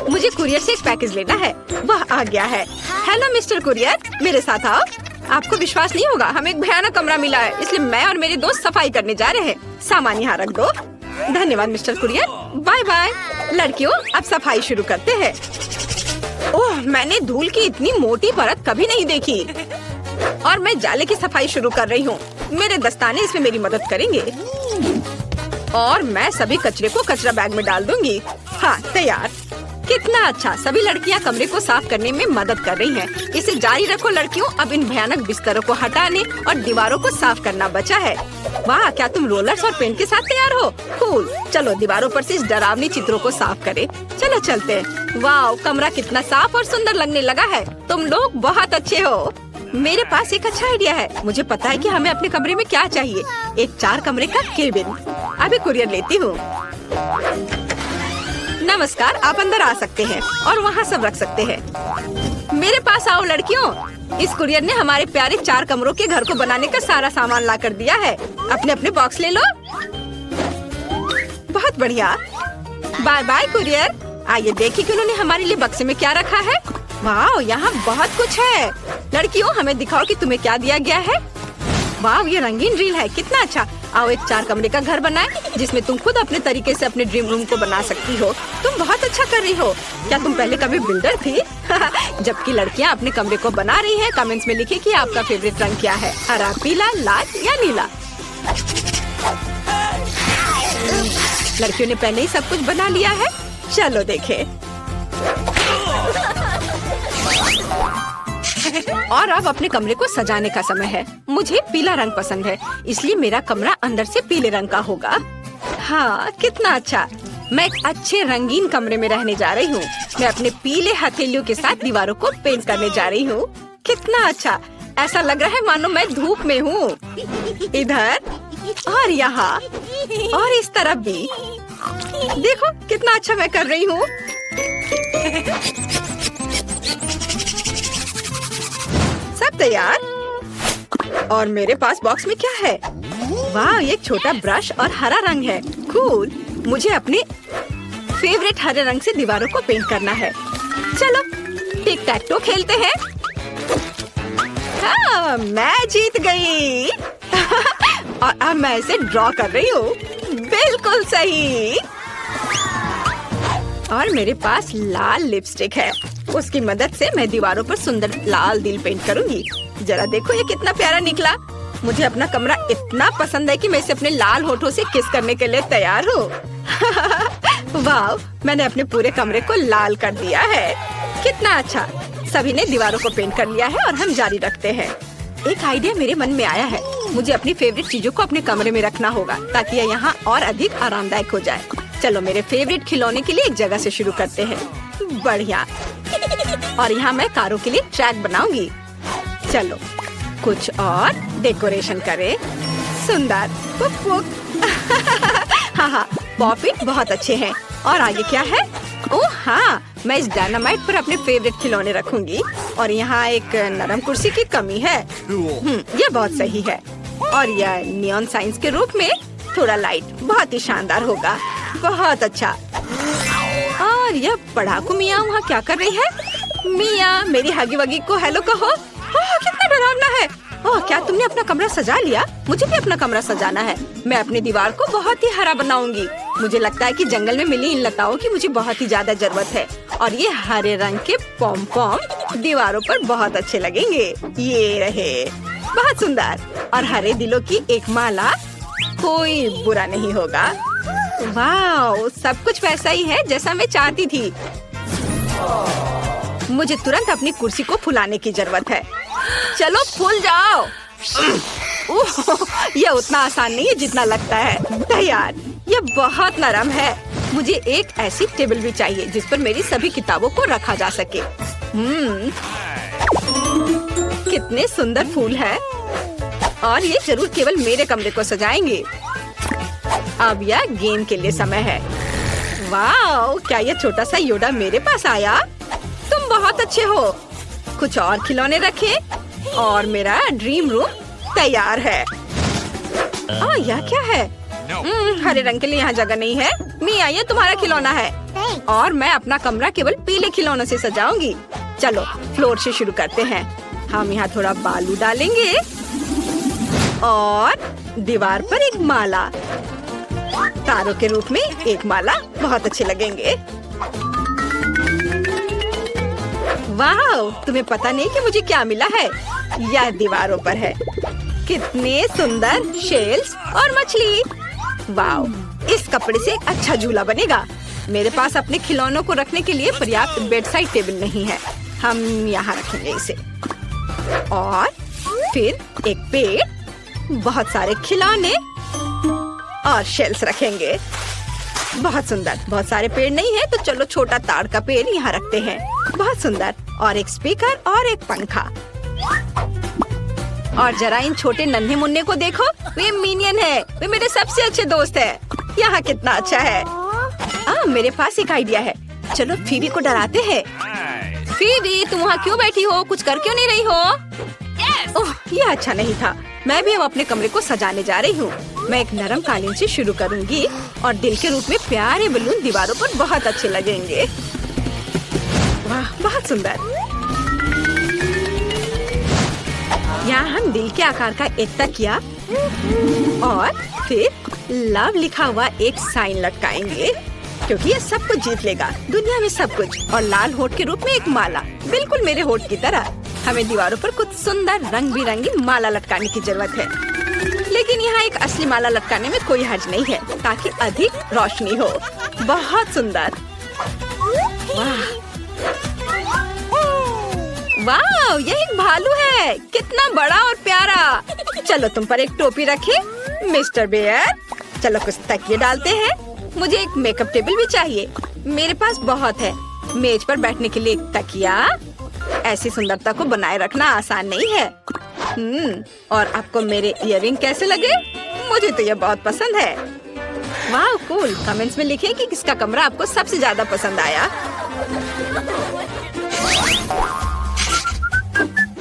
मुझे कुरियर से एक पैकेज लेना है। वह आ गया है। हेलो मिस्टर कुरियर, मेरे साथ आओ। आपको विश्वास नहीं होगा, हमें एक भयानक कमरा मिला है, इसलिए मैं और मेरे दोस्त सफाई करने जा रहे हैं। सामान यहाँ रख दो। धन्यवाद मिस्टर कुरियर, बाय बाय। लड़कियों, अब सफाई शुरू करते हैं। ओह, मैंने धूल की इतनी मोटी परत कभी नहीं देखी। और मैं जाले की सफाई शुरू कर रही हूँ। मेरे दस्ताने इसमें मेरी मदद करेंगे। और मैं सभी कचरे को कचरा बैग में डाल दूंगी। हाँ, तैयार। कितना अच्छा, सभी लड़कियाँ कमरे को साफ करने में मदद कर रही हैं। इसे जारी रखो लड़कियों। अब इन भयानक बिस्तरों को हटाने और दीवारों को साफ करना बचा है। वाह, क्या तुम रोलर्स और पेंट के साथ तैयार हो? कूल। चलो दीवारों पर से इस डरावनी चित्रों को साफ करें। चलो चलते हैं। वाह, कमरा कितना साफ और सुंदर लगने लगा है। तुम लोग बहुत अच्छे हो। मेरे पास एक अच्छा आइडिया है। मुझे पता है कि हमें अपने कमरे में क्या चाहिए। एक 4 कमरे का केबिन। अभी कुरियर लेती हूँ। नमस्कार, आप अंदर आ सकते हैं और वहाँ सब रख सकते हैं। मेरे पास आओ लड़कियों। इस कुरियर ने हमारे प्यारे 4 कमरों के घर को बनाने का सारा सामान ला कर दिया है। अपने अपने बॉक्स ले लो। बहुत बढ़िया। Bye bye courier. आइए देखिए कि उन्होंने हमारे लिए बक्से में क्या रखा है। वाह, यहाँ बहुत कुछ है। लड़कियों, हमें दिखाओ कि तुम्हें क्या दिया गया है। वाह, ये रंगीन ड्रिल है, कितना अच्छा। आओ एक 4 कमरे का घर बनाएं, जिसमें तुम खुद अपने तरीके से अपने ड्रीम रूम को बना सकती हो। तुम बहुत अच्छा कर रही हो। क्या तुम पहले कभी बिल्डर थी? जबकि लड़कियां अपने कमरे को बना रही हैं, कमेंट्स में लिखें कि आपका फेवरेट रंग क्या है, हरा, पीला, लाल या नीला। लड़कियों ने पहले ही सब कुछ बना लिया है। चलो देखें। और अब अपने कमरे को सजाने का समय है। मुझे पीला रंग पसंद है, इसलिए मेरा कमरा अंदर से पीले रंग का होगा। हाँ, कितना अच्छा। मैं एक अच्छे रंगीन कमरे में रहने जा रही हूँ। मैं अपने पीले हथेलियों के साथ दीवारों को पेंट करने जा रही हूँ। कितना अच्छा। ऐसा लग रहा है मानो मैं धूप में हूँ। इधर और यहाँ और इस तरफ भी। देखो कितना अच्छा मैं कर रही हूँ। सब तैयार। और मेरे पास बॉक्स में क्या है? वाह, ये छोटा ब्रश और हरा रंग है। कूल। मुझे अपने फेवरेट हरे रंग से दीवारों को पेंट करना है। चलो टिक टैक टो खेलते हैं। हाँ, मैं जीत गई। और अब मैं इसे ड्रॉ कर रही हूँ। बिल्कुल सही। और मेरे पास लाल लिपस्टिक है। उसकी मदद से मैं दीवारों पर सुंदर लाल दिल पेंट करूंगी। जरा देखो ये कितना प्यारा निकला। मुझे अपना कमरा इतना पसंद है कि मैं इसे अपने लाल होठों से किस करने के लिए तैयार हूँ। वाह, मैंने अपने पूरे कमरे को लाल कर दिया है। कितना अच्छा। सभी ने दीवारों को पेंट कर लिया है और हम जारी रखते हैं। एक आइडिया मेरे मन में आया है। मुझे अपनी फेवरेट चीजों को अपने कमरे में रखना होगा ताकि यह यहाँ और अधिक आरामदायक हो जाए। चलो मेरे फेवरेट खिलौने के लिए एक जगह से शुरू करते हैं। बढ़िया। और यहाँ मैं कारों के लिए ट्रैक बनाऊंगी। चलो कुछ और डेकोरेशन करें। सुंदर। पुक पुक। हाँ, पॉपिट बहुत अच्छे हैं। और आगे क्या है? ओह हाँ, मैं इस डायनामाइट पर अपने फेवरेट खिलौने रखूंगी। और यहाँ एक नरम कुर्सी की कमी है। ये बहुत सही है। और यह नियॉन साइंस के रूप में थोड़ा लाइट बहुत ही शानदार होगा। बहुत अच्छा। और यह पढ़ाकू मियाँ वहाँ क्या कर रही है? मियाँ, मेरी हगी वगी को हेलो कहो। ओह, कितना डरावना है। ओह, क्या तुमने अपना कमरा सजा लिया? मुझे भी अपना कमरा सजाना है। मैं अपनी दीवार को बहुत ही हरा बनाऊंगी। मुझे लगता है कि जंगल में मिली इन लताओं की मुझे बहुत ही ज्यादा जरूरत है। और ये हरे रंग के पॉम पॉम दीवारों पर बहुत अच्छे लगेंगे। ये रहे, बहुत सुंदर। और हरे दिलों की एक माला, कोई बुरा नहीं होगा। वाह, सब कुछ वैसा ही है जैसा मैं चाहती थी। मुझे तुरंत अपनी कुर्सी को फुलाने की जरूरत है। चलो फूल जाओ। यह उतना आसान नहीं है जितना लगता है। तैयार। यह बहुत नरम है। मुझे एक ऐसी टेबल भी चाहिए जिस पर मेरी सभी किताबों को रखा जा सके। कितने सुंदर फूल हैं। और ये जरूर केवल मेरे कमरे को सजाएंगे। अब यह गेम के लिए समय है। वाह, क्या यह छोटा सा योडा मेरे पास आया? तुम बहुत अच्छे हो। कुछ और खिलौने रखें और मेरा ड्रीम रूम तैयार है। यह क्या है? हरे रंग के लिए यहाँ जगह नहीं है। मिया, ये तुम्हारा खिलौना है। और मैं अपना कमरा केवल पीले खिलौनों से सजाऊंगी। चलो फ्लोर से शुरू करते हैं। हम यहाँ थोड़ा बालू डालेंगे और दीवार पर एक माला, तारों के रूप में एक माला बहुत अच्छे लगेंगे। वाह, तुम्हें पता नहीं कि मुझे क्या मिला है? यह दीवारों पर है। कितने सुंदर शेल्स और मछली। वाह, इस कपड़े से एक अच्छा झूला बनेगा। मेरे पास अपने खिलौनों को रखने के लिए पर्याप्त बेड साइड टेबल नहीं है। हम यहाँ रखेंगे इसे। और फिर एक पेड़, बहुत सारे खिलौने और शेल्स रखेंगे। बहुत सुंदर। बहुत सारे पेड़ नहीं है तो चलो छोटा ताड़ का पेड़ यहाँ रखते हैं। बहुत सुंदर। और एक स्पीकर और एक पंखा। और जरा इन छोटे नन्हे मुन्ने को देखो, वे मिनियन है। वे मेरे सबसे अच्छे दोस्त है। यहाँ कितना अच्छा है। मेरे पास एक आइडिया है। चलो फीबी को डराते हैं। फीबी, तुम वहाँ क्यों बैठी हो? कुछ कर क्यों नहीं रही हो? ओह, ये अच्छा नहीं था। मैं भी अब अपने कमरे को सजाने जा रही हूँ। मैं एक नरम कालीन से शुरू करूँगी और दिल के रूप में प्यारे बलून दीवारों पर बहुत अच्छे लगेंगे। वाह, बहुत सुंदर। यहाँ हम दिल के आकार का एक तकिया और फिर लव लिखा हुआ एक साइन लटकाएंगे, क्योंकि ये सब कुछ जीत लेगा, दुनिया में सब कुछ। और लाल होठ के रूप में एक माला, बिल्कुल मेरे होठ की तरह। हमें दीवारों पर कुछ सुंदर रंग बिरंगी माला लटकाने की जरूरत है, लेकिन यहाँ एक असली माला लटकाने में कोई हर्ज नहीं है, ताकि अधिक रोशनी हो। बहुत सुंदर। वाह वाह, यह एक भालू है। कितना बड़ा और प्यारा। चलो तुम पर एक टोपी रखे मिस्टर बेयर। चलो कुछ तकिए डालते हैं। मुझे एक मेकअप टेबल भी चाहिए। मेरे पास बहुत है। मेज पर बैठने के लिए एक तकिया। ऐसी सुंदरता को बनाए रखना आसान नहीं है। और आपको मेरे इयररिंग कैसे लगे? मुझे तो ये बहुत पसंद है। वाह कूल। कमेंट्स में लिखें कि किसका कमरा आपको सबसे ज्यादा पसंद आया।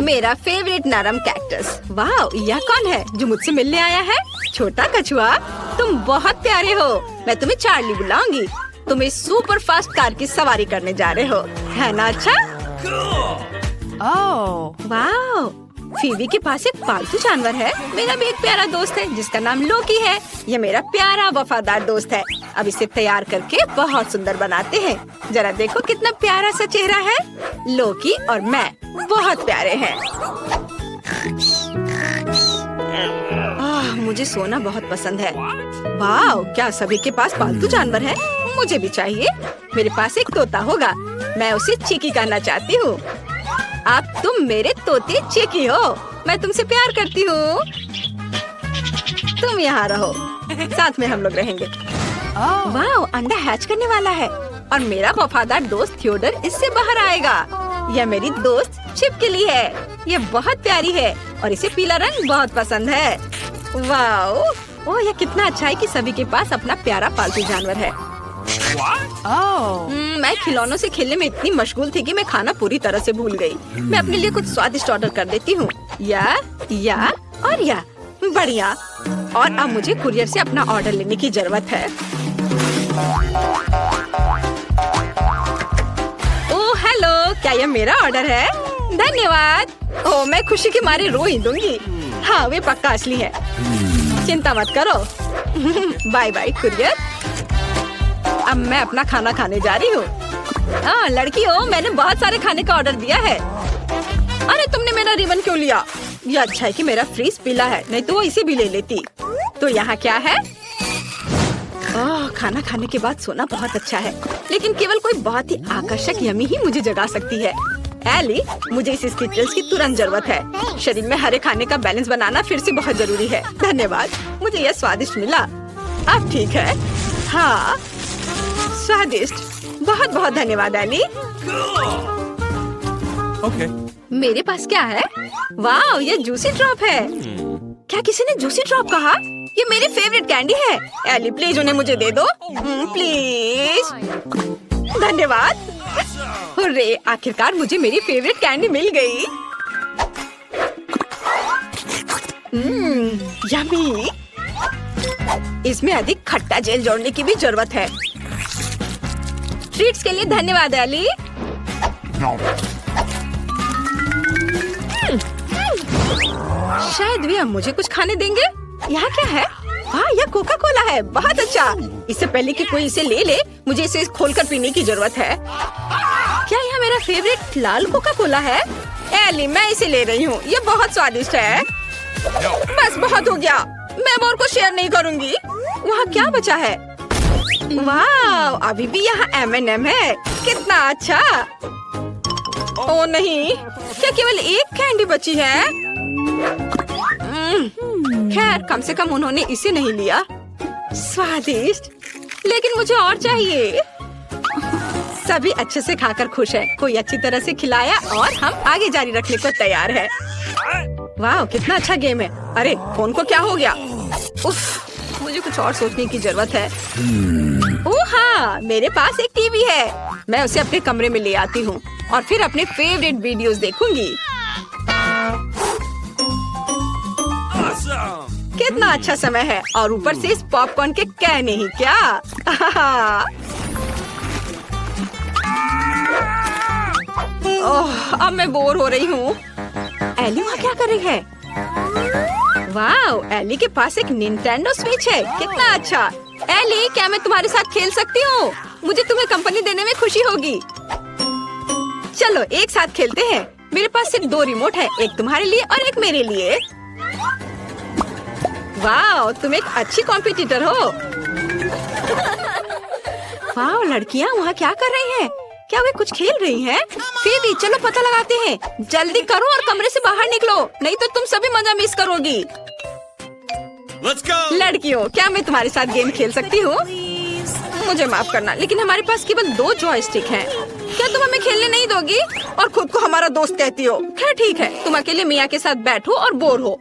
मेरा फेवरेट नरम कैक्टस। वाह, यह कौन है जो मुझसे मिलने आया है? छोटा कछुआ, तुम बहुत प्यारे हो। मैं तुम्हें चार्ली बुलाऊंगी। तुम इस सुपर फास्ट कार की सवारी करने जा रहे हो, है ना? अच्छा। वाह, फीबी के पास एक पालतू जानवर है। मेरा भी एक प्यारा दोस्त है जिसका नाम लोकी है। यह मेरा प्यारा वफादार दोस्त है। अब इसे तैयार करके बहुत सुंदर बनाते हैं। जरा देखो कितना प्यारा सा चेहरा है। लोकी और मैं बहुत प्यारे हैं। मुझे सोना बहुत पसंद है। वाह, क्या सभी के पास पालतू जानवर है? मुझे भी चाहिए। मेरे पास एक तोता होगा। मैं उसे चीकी कहना चाहती हूँ। अब तुम मेरे तोते चीकी हो। मैं तुमसे प्यार करती हूँ। तुम यहाँ रहो, साथ में हम लोग रहेंगे। वाह, अंडा हैच करने वाला है और मेरा वफादार दोस्त थियोडर इससे बाहर आएगा। यह मेरी दोस्त छिपकली है। यह बहुत प्यारी है और इसे पीला रंग बहुत पसंद है। वाह, ओह, यह कितना अच्छा है कि सभी के पास अपना प्यारा पालतू जानवर है। मैं खिलौनों से खेलने में इतनी मशगूल थी कि मैं खाना पूरी तरह से भूल गई। मैं अपने लिए कुछ स्वादिष्ट ऑर्डर कर देती हूँ। या और या बढ़िया। और अब मुझे कुरियर से अपना ऑर्डर लेने की जरूरत है। ओह हेलो, क्या यह मेरा ऑर्डर है? धन्यवाद। ओह, मैं खुशी के मारे रो ही दूंगी। हाँ, वे पक्का असली है। चिंता मत करो। Bye bye courier. अब मैं अपना खाना खाने जा रही हूँ। हाँ लड़की हो, मैंने बहुत सारे खाने का ऑर्डर दिया है। अरे तुमने मेरा रिबन क्यों लिया? ये अच्छा है कि मेरा फ्रीज पीला है, नहीं तो वो इसे भी ले लेती। तो यहाँ क्या है? खाना खाने के बाद सोना बहुत अच्छा है, लेकिन केवल कोई बहुत ही आकर्षक यमी ही मुझे जगा सकती है। एली, मुझे इस स्किटल्स की तुरंत जरूरत है। शरीर में हरे खाने का बैलेंस बनाना फिर से बहुत जरूरी है। धन्यवाद, मुझे यह स्वादिष्ट मिला। अब ठीक है। हाँ स्वादिष्ट। बहुत बहुत धन्यवाद एली। मेरे पास क्या है? वाह, ये जूसी ड्रॉप है। क्या किसी ने जूसी ड्रॉप कहा? ये मेरी फेवरेट कैंडी है। एली प्लीज उन्हें मुझे दे दो, प्लीज। धन्यवाद। हुर्रे, आखिरकार मुझे मेरी फेवरेट कैंडी मिल गई। यम्मी। इसमें अधिक खट्टा जेल जोड़ने की भी जरूरत है। ट्रीट्स के लिए धन्यवाद एली। शायद वे अब मुझे कुछ खाने देंगे। यहाँ क्या है? हाँ, यह कोका कोला है। बहुत अच्छा। इससे पहले कि कोई इसे ले ले, मुझे इसे खोलकर पीने की जरूरत है। क्या यह मेरा फेवरेट लाल कोका कोला है? एली, मैं इसे ले रही हूँ। यह बहुत स्वादिष्ट है। बस बहुत हो गया। मैं और को शेयर नहीं करूँगी। वहाँ क्या बचा है? वाह, अभी भी यहाँ M&M है। कितना अच्छा। ओ नहीं, क्या केवल एक कैंडी बची है? खैर, कम से कम उन्होंने इसे नहीं लिया। स्वादिष्ट, लेकिन मुझे और चाहिए। सभी अच्छे से खाकर खुश हैं। कोई अच्छी तरह से खिलाया और हम आगे जारी रखने को तैयार है। वाह, कितना अच्छा गेम है। अरे, फोन को क्या हो गया? उफ, मुझे कुछ और सोचने की जरूरत है। ओह हाँ, मेरे पास एक टीवी है। मैं उसे अपने कमरे में ले आती हूँ और फिर अपने फेवरेट वीडियोस देखूंगी। कितना अच्छा समय है और ऊपर से इस पॉपकॉर्न के कहने ही क्या। ओह, अब मैं बोर हो रही हूँ। एली वहाँ क्या कर रही है? वाह, एली के पास एक निंटेंडो स्विच है। कितना अच्छा। एली, क्या मैं तुम्हारे साथ खेल सकती हूँ? मुझे तुम्हें कंपनी देने में खुशी होगी। चलो एक साथ खेलते हैं। मेरे पास सिर्फ 2 रिमोट है, एक तुम्हारे लिए और एक मेरे लिए। वाह, तुम एक अच्छी कॉम्पिटिटर हो। वाह, लड़कियाँ वहाँ क्या कर रही हैं? क्या वे कुछ खेल रही हैं? फिर चलो पता लगाते हैं। जल्दी करो और कमरे से बाहर निकलो, नहीं तो तुम सभी मजा मिस करोगी। Let's go! लड़कियों, क्या मैं तुम्हारे साथ गेम खेल सकती हूँ? मुझे माफ करना, लेकिन हमारे पास केवल 2 जॉयस्टिक हैं। क्या तुम हमें खेलने नहीं दोगी और खुद को हमारा दोस्त कहती हो? खैर ठीक है, तुम अकेले मिया के साथ बैठो और बोर हो।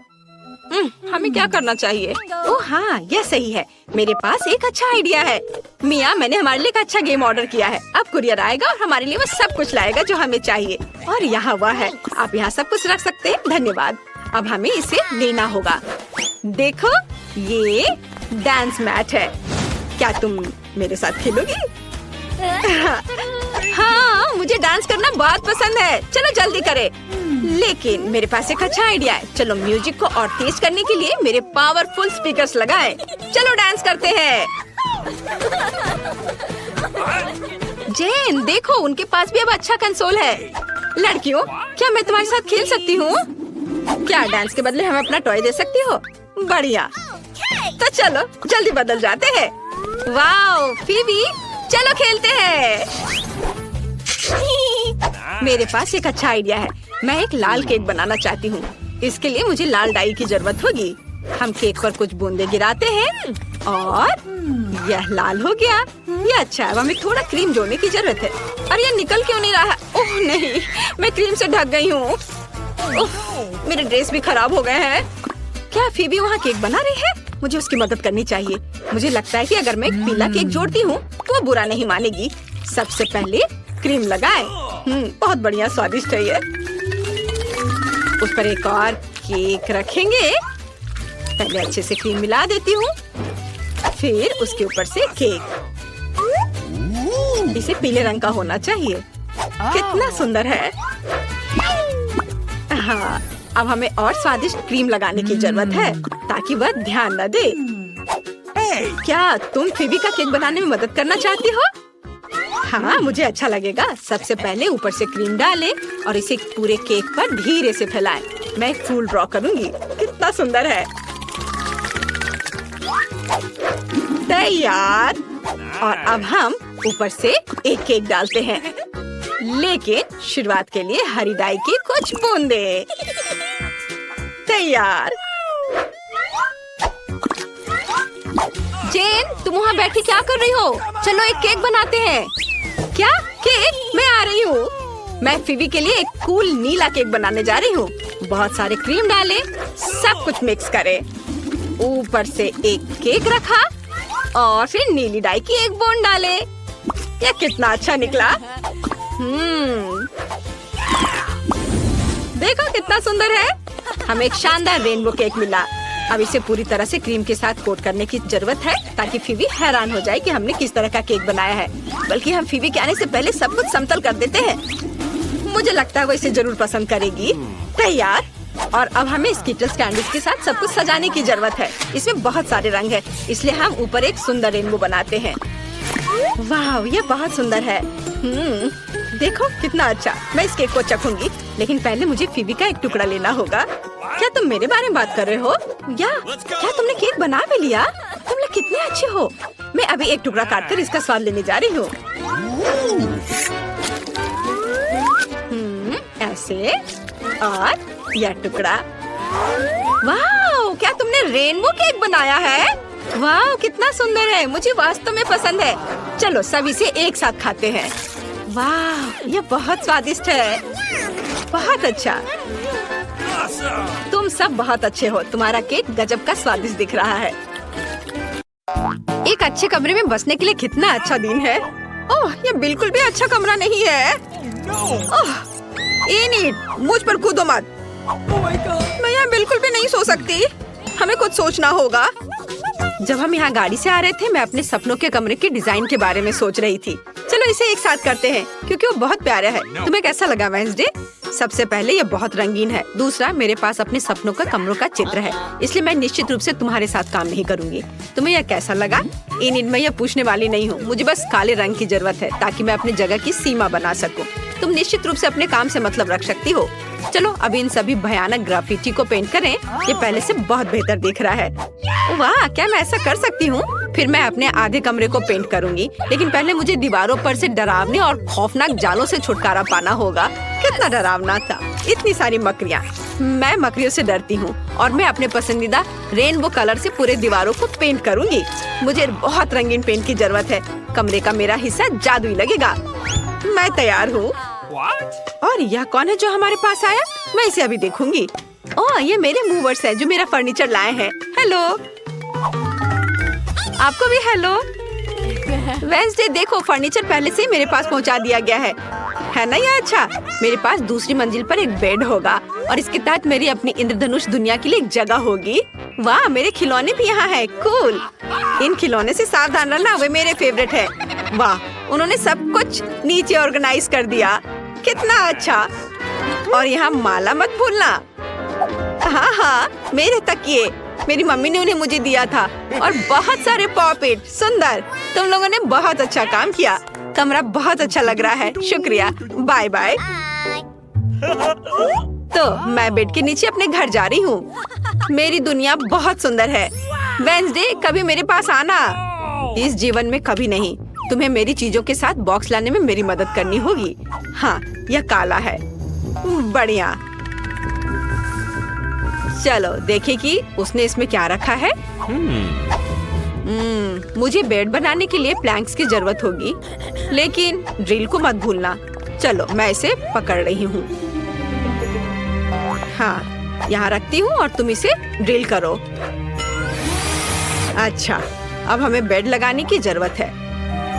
हमें क्या करना चाहिए? ओह हाँ, यह सही है। मेरे पास एक अच्छा आइडिया है। मिया, मैंने हमारे लिए एक अच्छा गेम ऑर्डर किया है। अब कुरियर आएगा और हमारे लिए वो सब कुछ लाएगा जो हमें चाहिए। और यहाँ वह है। आप यहाँ सब कुछ रख सकते हैं। धन्यवाद। अब हमें इसे लेना होगा। देखो, ये डांस मैट है। क्या तुम मेरे साथ खेलोगी? हाँ, मुझे डांस करना बहुत पसंद है। चलो जल्दी करें। लेकिन मेरे पास एक अच्छा आइडिया है। चलो म्यूजिक को और तेज करने के लिए मेरे पावरफुल स्पीकर्स लगाएं। चलो डांस करते हैं। जेन, देखो, उनके पास भी अब अच्छा कंसोल है। लड़कियों, क्या मैं तुम्हारे साथ खेल सकती हूँ? क्या डांस के बदले हमें अपना टॉय दे सकती हो? बढ़िया। तो चलो जल्दी बदल जाते हैं। वाओ, फीबी, चलो खेलते हैं। मेरे पास एक अच्छा आइडिया है। मैं एक लाल केक बनाना चाहती हूँ। इसके लिए मुझे लाल डाई की जरूरत होगी। हम केक पर कुछ बूंदे गिराते हैं और यह लाल हो गया। ये अच्छा है। अब हमें थोड़ा क्रीम जोड़ने की जरूरत है। और ये निकल क्यों नहीं रहा? ओह नहीं, मैं क्रीम से ढक गई हूँ। मेरे ड्रेस भी खराब हो गए हैं। क्या फीबी वहाँ केक बना रही है? मुझे उसकी मदद करनी चाहिए। मुझे लगता है कि अगर मैं एक पीला केक जोड़ती हूँ तो वो बुरा नहीं मानेगी। सबसे पहले क्रीम लगाए। बहुत बढ़िया, स्वादिष्ट है ये। उस पर एक और केक रखेंगे। पहले अच्छे से क्रीम मिला देती हूँ, फिर उसके ऊपर से केक। इसे पीले रंग का होना चाहिए। कितना सुंदर है। हाँ, अब हमें और स्वादिष्ट क्रीम लगाने की जरूरत है ताकि वह ध्यान न दे। क्या तुम फीबी का केक बनाने में मदद करना चाहती हो? हाँ, मुझे अच्छा लगेगा। सबसे पहले ऊपर से क्रीम डालें और इसे पूरे केक पर धीरे से फैलाएं। मैं एक फूल ड्रॉ करूंगी। कितना सुंदर है। तैयार। और अब हम ऊपर से एक केक डालते हैं, लेकिन शुरुआत के लिए हरी डाई की कुछ बूंदे। तैयार। जेन, तुम वहाँ बैठी क्या कर रही हो? चलो एक केक बनाते हैं। क्या केक? मैं आ रही हूँ। मैं फीबी के लिए एक कूल नीला केक बनाने जा रही हूँ। बहुत सारे क्रीम डालें, सब कुछ मिक्स करें। ऊपर से एक केक रखा और फिर नीली डाई की एक बूंद डालें। यह कितना अच्छा निकला। देखो कितना सुंदर है। हमें एक शानदार रेनबो केक मिला। अब इसे पूरी तरह से क्रीम के साथ कोट करने की जरूरत है ताकि फीबी हैरान हो जाए कि हमने किस तरह का केक बनाया है। बल्कि हम फीवी के आने से पहले सब कुछ समतल कर देते हैं। मुझे लगता है वो इसे जरूर पसंद करेगी। तैयार। और अब हमें स्किटल्स कैंडीज के साथ सब कुछ सजाने की जरूरत है। इसमें बहुत सारे रंग है, इसलिए हम ऊपर एक सुंदर रेनबो बनाते हैं। वाह, ये बहुत सुंदर है। देखो कितना अच्छा। मैं इस केक को चखूंगी, लेकिन पहले मुझे फीवी का एक टुकड़ा लेना होगा। क्या तुम मेरे बारे में बात कर रहे हो? क्या तुमने केक बना भी लिया? तुम लोग कितने अच्छे हो। मैं अभी एक टुकड़ा काटकर इसका स्वाद लेने जा रही हूँ। ऐसे, और यह टुकड़ा। वाह, क्या तुमने रेनबो केक बनाया है? वाह, कितना सुंदर है। मुझे वास्तव में पसंद है। चलो सब इसे एक साथ खाते हैं। वाह, यह बहुत स्वादिष्ट है। बहुत अच्छा। तुम सब बहुत अच्छे हो। तुम्हारा केक गजब का स्वादिष्ट दिख रहा है। एक अच्छे कमरे में बसने के लिए कितना अच्छा दिन है। ओह, यह बिल्कुल भी अच्छा कमरा नहीं है। ओह, एनिट, मुझ पर कूदो मत। मैं यहाँ बिल्कुल भी नहीं सो सकती। हमें कुछ सोचना होगा। जब हम यहाँ गाड़ी से आ रहे थे, मैं अपने सपनों के कमरे की डिजाइन के बारे में सोच रही थी। चलो इसे एक साथ करते हैं, क्योंकि वो बहुत प्यारा है। तुम्हें कैसा लगा वेंसडे? सबसे पहले ये बहुत रंगीन है। दूसरा, मेरे पास अपने सपनों का कमरों का चित्र है, इसलिए मैं निश्चित रूप से तुम्हारे साथ काम नहीं करूंगी। तुम्हें यह कैसा लगा? मैं यह पूछने वाली नहीं हूँ। मुझे बस काले रंग की जरूरत है, ताकि मैं अपनी जगह की सीमा बना सकूं। तुम निश्चित रूप से अपने काम से मतलब रख सकती हो। चलो अब इन सभी भयानक ग्राफिटी को पेंट करें। ये पहले से बहुत बेहतर दिख रहा है। वाह, क्या मैं ऐसा कर सकती हूँ? फिर मैं अपने आधे कमरे को पेंट करूंगी, लेकिन पहले मुझे दीवारों पर से डरावने और खौफनाक जालों से छुटकारा पाना होगा। कितना डरावना था, इतनी सारी मकड़ियाँ। मैं मकड़ियों से डरती हूँ, और मैं अपने पसंदीदा रेनबो कलर से पूरे दीवारों को पेंट करूंगी। मुझे बहुत रंगीन पेंट की जरूरत है। कमरे का मेरा हिस्सा जादुई लगेगा। मैं तैयार हूँ। और यह कौन है जो हमारे पास आया? मैं इसे अभी देखूंगी। ओह, ये मेरे मूवर्स हैं जो मेरा फर्नीचर लाए हैं। हेलो। आपको भी हेलो। वेंसडे, देखो फर्नीचर पहले से ही मेरे पास पहुंचा दिया गया है ना? ये अच्छा। मेरे पास दूसरी मंजिल पर एक बेड होगा, और इसके तहत मेरी अपनी इंद्रधनुष दुनिया के लिए एक जगह होगी। वाह, मेरे खिलौने भी यहाँ है। कूल। इन खिलौने से सावधान रहना, वे मेरे फेवरेट है। वाह, उन्होंने सब कुछ नीचे ऑर्गेनाइज कर दिया। कितना अच्छा। और यहाँ माला मत भूलना। हाँ, मेरे तकिए मेरी मम्मी ने उन्हें मुझे दिया था, और बहुत सारे पॉपेट। सुंदर। तुम लोगों ने बहुत अच्छा काम किया। कमरा बहुत अच्छा लग रहा है। शुक्रिया। Bye bye. तो मैं बेड के नीचे अपने घर जा रही हूँ। मेरी दुनिया बहुत सुंदर है। वेंसडे, कभी मेरे पास आना। इस जीवन में कभी नहीं। तुम्हें मेरी चीजों के साथ बॉक्स लाने में मेरी मदद करनी होगी। हाँ, यह काला है। बढ़िया। चलो देखें कि उसने इसमें क्या रखा है। मुझे बेड बनाने के लिए प्लैंक्स की जरूरत होगी, लेकिन ड्रिल को मत भूलना। चलो मैं इसे पकड़ रही हूँ। हाँ, यहाँ रखती हूँ और तुम इसे ड्रिल करो। अच्छा, अब हमें बेड लगाने की जरूरत है।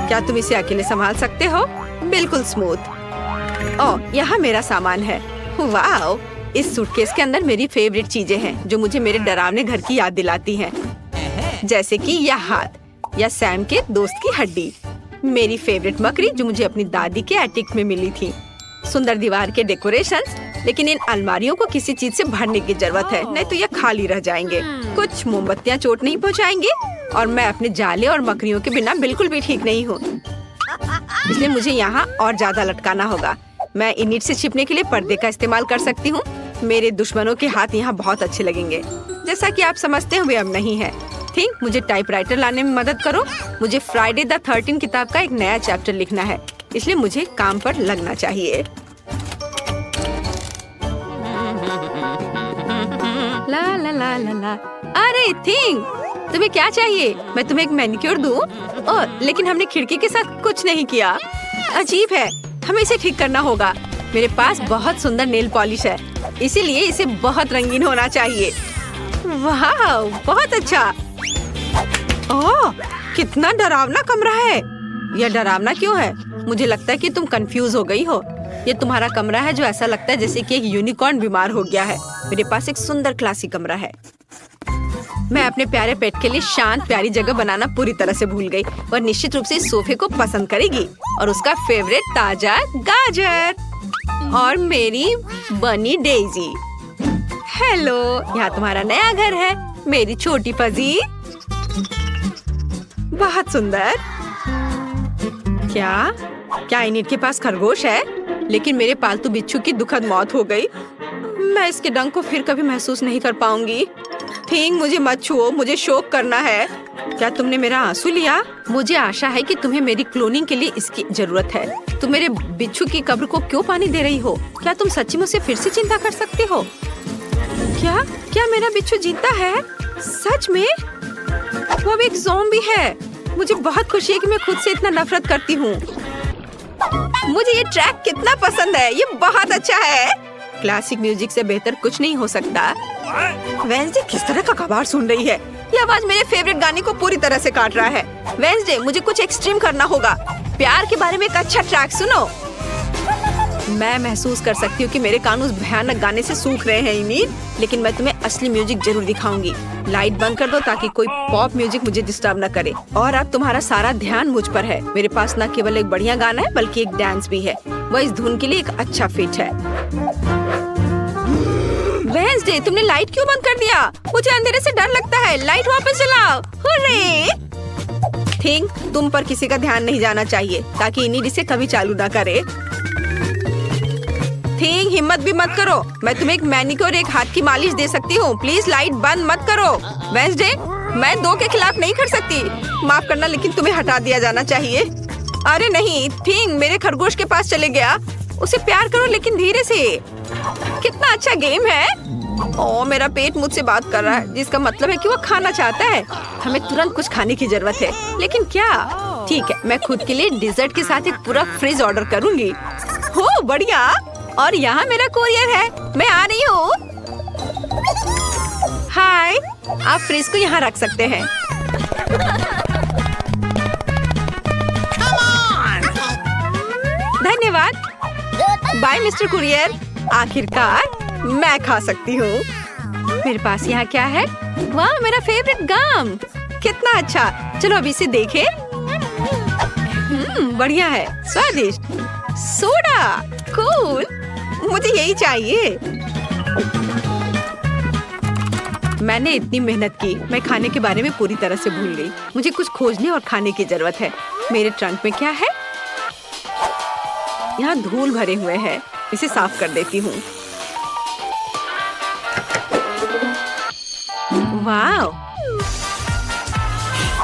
क्या तुम इसे अकेले संभाल सकते हो? बिल्कुल स्मूथ। ओह, यहाँ मेरा सामान है। वाह, इस सूटकेस के अंदर मेरी फेवरेट चीजें हैं, जो मुझे मेरे डरावने घर की याद दिलाती हैं। जैसे कि यह हाथ, या सैम के दोस्त की हड्डी, मेरी फेवरेट मकड़ी जो मुझे अपनी दादी के एटिक में मिली थी, सुंदर दीवार के डेकोरेशंस। लेकिन इन अलमारियों को किसी चीज से भरने की जरूरत है, नहीं तो यह खाली रह जाएंगे। कुछ मोमबत्तियाँ चोट नहीं पहुँचाएंगी, और मैं अपने जाले और मकड़ियों के बिना बिल्कुल भी ठीक नहीं हूँ, इसलिए मुझे यहाँ और ज्यादा लटकाना होगा। मैं इनिट से छिपने के लिए पर्दे का इस्तेमाल कर सकती हूँ। मेरे दुश्मनों के हाथ यहाँ बहुत अच्छे लगेंगे। जैसा कि आप समझते हैं, वे अब नहीं है। ठीक, मुझे टाइपराइटर लाने में मदद करो। मुझे फ्राइडे द 13 किताब का एक नया चैप्टर लिखना है, इसलिए मुझे काम पर लगना चाहिए। ला ला ला ला ला। अरे थिंग, तुम्हें क्या चाहिए? मैं तुम्हें एक मैनिक्योर दूं? ओह, लेकिन हमने खिड़की के साथ कुछ नहीं किया। अजीब है, हमें इसे ठीक करना होगा। मेरे पास बहुत सुंदर नेल पॉलिश है, इसीलिए इसे बहुत रंगीन होना चाहिए। वाह, बहुत अच्छा। ओह, कितना डरावना कमरा है। यह डरावना क्यों है? मुझे लगता है कि तुम कंफ्यूज हो गई हो। ये तुम्हारा कमरा है जो ऐसा लगता है जैसे कि एक यूनिकॉर्न बीमार हो गया है। मेरे पास एक सुंदर क्लासिक कमरा है। मैं अपने प्यारे पेट के लिए शांत प्यारी जगह बनाना पूरी तरह से भूल गई और निश्चित रूप से इस सोफे को पसंद करेगी और उसका फेवरेट ताजा गाजर और मेरी बनी डेजी। हेलो, यहाँ तुम्हारा नया घर है मेरी छोटी फजी। बहुत सुंदर। क्या इनिट के पास खरगोश है? लेकिन मेरे पालतू बिच्छू की दुखद मौत हो गई। मैं इसके डंक को फिर कभी महसूस नहीं कर पाऊंगी। थिंग, मुझे मत छुओ, मुझे शोक करना है। क्या तुमने मेरा आंसू लिया? मुझे आशा है कि तुम्हें मेरी क्लोनिंग के लिए इसकी जरूरत है। तुम मेरे बिच्छू की कब्र को क्यों पानी दे रही हो? क्या तुम सच्ची मुझसे फिर से चिंता कर सकती हो? क्या मेरा बिच्छू जीता है? सच में? वो अब एक ज़ॉम्बी है। मुझे बहुत खुशी है कि मैं खुद से इतना नफरत करती हूँ। मुझे ये ट्रैक कितना पसंद है, ये बहुत अच्छा है। क्लासिक म्यूजिक से बेहतर कुछ नहीं हो सकता। वेंसडे किस तरह का कबाड़ सुन रही है? ये आवाज मेरे फेवरेट गाने को पूरी तरह से काट रहा है। वेंसडे, मुझे कुछ एक्सट्रीम करना होगा। प्यार के बारे में एक अच्छा ट्रैक सुनो। मैं महसूस कर सकती हूँ कि मेरे कान उस भयानक गाने से सूख रहे हैं इमीन, लेकिन मैं तुम्हें असली म्यूजिक जरूर दिखाऊंगी। लाइट बंद कर दो ताकि कोई पॉप म्यूजिक मुझे डिस्टर्ब न करे। और अब तुम्हारा सारा ध्यान मुझ पर है। मेरे पास न केवल एक बढ़िया गाना है बल्कि एक डांस भी है। वह इस धुन के लिए एक अच्छा फिट है। वेंसडे, तुमने लाइट क्यों बंद कर दिया? मुझे अंधेरे से डर लगता है। लाइट वापस जलाओ। हुर्रे! थिंग, तुम पर किसी का ध्यान नहीं जाना चाहिए ताकि इन्हीं इसे कभी चालू ना करे। थिंग, हिम्मत भी मत करो। मैं तुम्हें एक मैनिक्योर और एक हाथ की मालिश दे सकती हूँ। प्लीज लाइट बंद मत करो। वेंसडे, मैं 2 के खिलाफ नहीं कर सकती। माफ करना, लेकिन तुम्हें हटा दिया जाना चाहिए। अरे नहीं, थिंग मेरे खरगोश के पास चले गया। उसे प्यार करो लेकिन धीरे से। कितना अच्छा गेम है। ओ, मेरा पेट मुझसे बात कर रहा है, जिसका मतलब है कि वो खाना चाहता है। हमें तुरंत कुछ खाने की जरूरत है। लेकिन क्या? ठीक है, मैं खुद के लिए डिजर्ट के साथ एक पूरा फ्रिज ऑर्डर करूंगी। हो बढ़िया। और यहाँ मेरा कोरियर है, मैं आ रही हूँ। हाय, आप फ्रिज को यहाँ रख सकते हैं। धन्यवाद। Bye mister courier. आखिरकार मैं खा सकती हूँ। मेरे पास यहाँ क्या है? वाह, मेरा फेवरेट गम। कितना अच्छा। चलो अभी इसे देखें। बढ़िया है, स्वादिष्ट। Soda, cool. मुझे यही चाहिए। मैंने इतनी मेहनत की, मैं खाने के बारे में पूरी तरह से भूल गई। मुझे कुछ खोजने और खाने की जरूरत है। मेरे ट्रंक में क्या है? यहाँ धूल भरे हुए हैं। इसे साफ कर देती हूँ। वाव,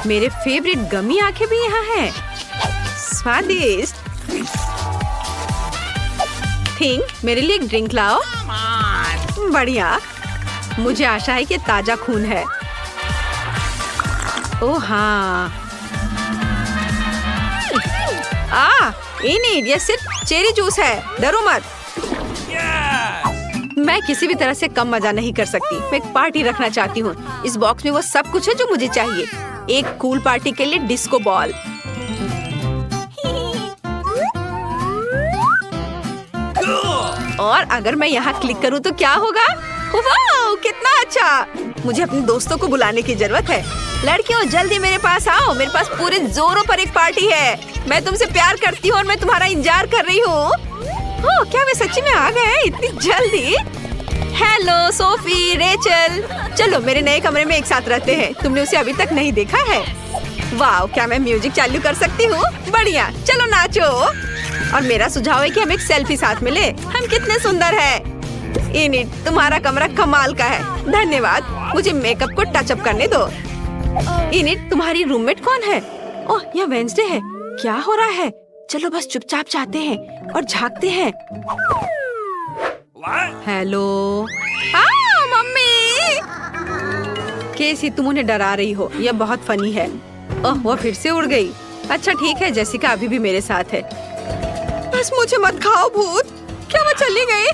मेरे फेवरेट गमी आंखें भी यहाँ हैं। स्वादिष्ट। थिंग, मेरे लिए एक ड्रिंक लाओ। बढ़िया। मुझे आशा है कि ताजा खून है। ओह हाँ। ये सिर्फ चेरी जूस है। डरो मत। मैं किसी भी तरह से कम मजा नहीं कर सकती। मैं एक पार्टी रखना चाहती हूँ। इस बॉक्स में वो सब कुछ है जो मुझे चाहिए। एक कूल पार्टी के लिए डिस्को बॉल। और अगर मैं यहाँ क्लिक करूँ तो क्या होगा? वाह, कितना अच्छा। मुझे अपने दोस्तों को बुलाने की जरूरत है। लड़कियों, जल्दी मेरे पास आओ। मेरे पास पूरे जोरों पर एक पार्टी है। मैं तुमसे प्यार करती हूँ और मैं तुम्हारा इंतजार कर रही हूँ। क्या वे सच्ची में आ गए इतनी जल्दी? हेलो सोफी, रेचल, चलो मेरे नए कमरे में एक साथ रहते हैं। तुमने उसे अभी तक नहीं देखा है। वाह, क्या मैं म्यूजिक चालू कर सकती हूँ? बढ़िया, चलो नाचो। और मेरा सुझाव है कि हम एक सेल्फी साथ में ले। हम कितने सुंदर हैं। इनिट, तुम्हारा कमरा कमाल का है। धन्यवाद। मुझे मेकअप को टचअप करने दो। इनिट, तुम्हारी रूममेट कौन है? ओह, यह वेंसडे है। क्या हो रहा है? चलो बस चुपचाप जाते हैं और झांकते हैं। हेलो। मम्मी। केसी, तुम उन्हें डरा रही हो। यह बहुत फनी है। ओह, वो फिर से उड़ गई। अच्छा ठीक है, जेसिका अभी भी मेरे साथ है। बस मुझे मत खाओ भूत। क्या वो चली गई?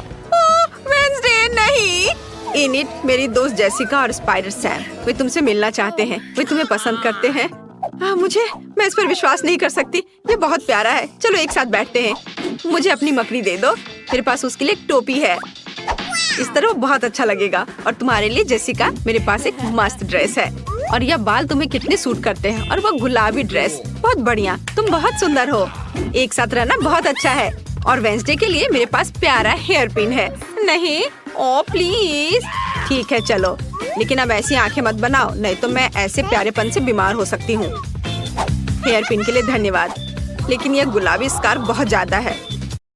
वेंसडे नहीं। इनिट, मेरी दोस्त जेसिका और स्पाइडर सैम, वे तुमसे मिलना चाहते हैं। वे तुम्हें पसंद करते हैं। मैं इस पर विश्वास नहीं कर सकती। ये बहुत प्यारा है। चलो एक साथ बैठते हैं। मुझे अपनी मकड़ी दे दो। मेरे पास उसके लिए एक टोपी है। इस तरह बहुत अच्छा लगेगा। और तुम्हारे लिए जेसिका, मेरे पास एक मस्त ड्रेस है और यह बाल तुम्हें कितने सूट करते हैं। और वो गुलाबी ड्रेस बहुत बढ़िया, तुम बहुत सुंदर हो। एक साथ रहना बहुत अच्छा है। और वेंसडे के लिए मेरे पास प्यारा हेयर पिन है। नहीं, ओ प्लीज। ठीक है चलो, लेकिन अब ऐसी आंखें मत बनाओ, नहीं तो मैं ऐसे प्यारेपन से बीमार हो सकती हूँ। हेयर पिन के लिए धन्यवाद, लेकिन यह गुलाबी स्कार्फ बहुत ज्यादा है।